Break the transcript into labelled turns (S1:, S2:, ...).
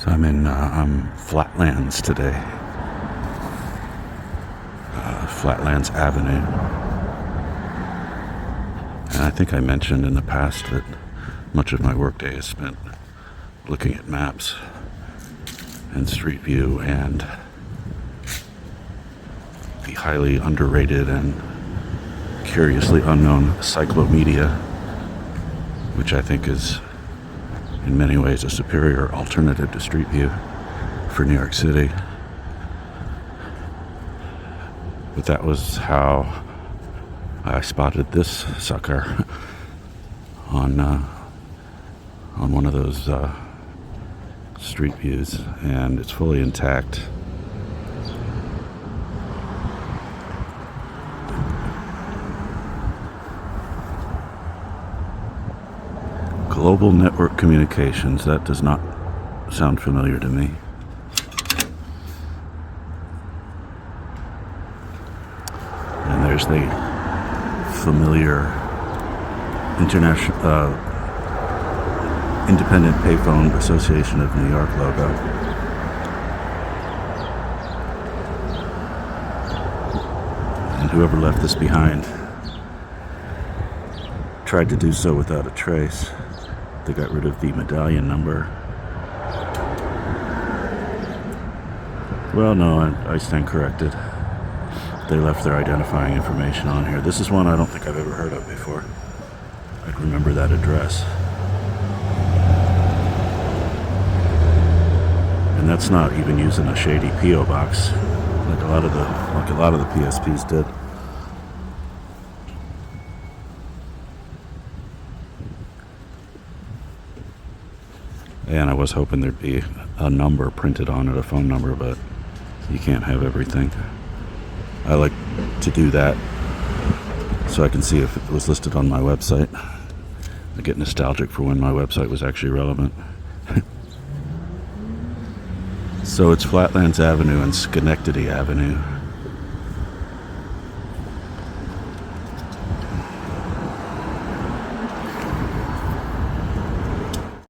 S1: So I'm Flatlands today. Flatlands Avenue. And I think I mentioned in the past that much of my workday is spent looking at maps and Street View and the highly underrated and curiously unknown cyclomedia, which I think is in many ways a superior alternative to Street View for New York City. But that was how I spotted this sucker on one of those Street Views, and it's fully intact. Global Network Communications, that does not sound familiar to me. And there's the familiar international Independent Payphone Association of New York logo. And whoever left this behind tried to do so without a trace. They got rid of the medallion number. Well, no, I stand corrected. They left their identifying information on here. This is one I don't think I've ever heard of before. I'd remember that address. And that's not even using a shady P.O. box like a lot of the PSPs did. And I was hoping there'd be a number printed on it, a phone number, but you can't have everything. I like to do that so I can see if it was listed on my website. I get nostalgic for when my website was actually relevant. So it's Flatlands Avenue and Schenectady Avenue.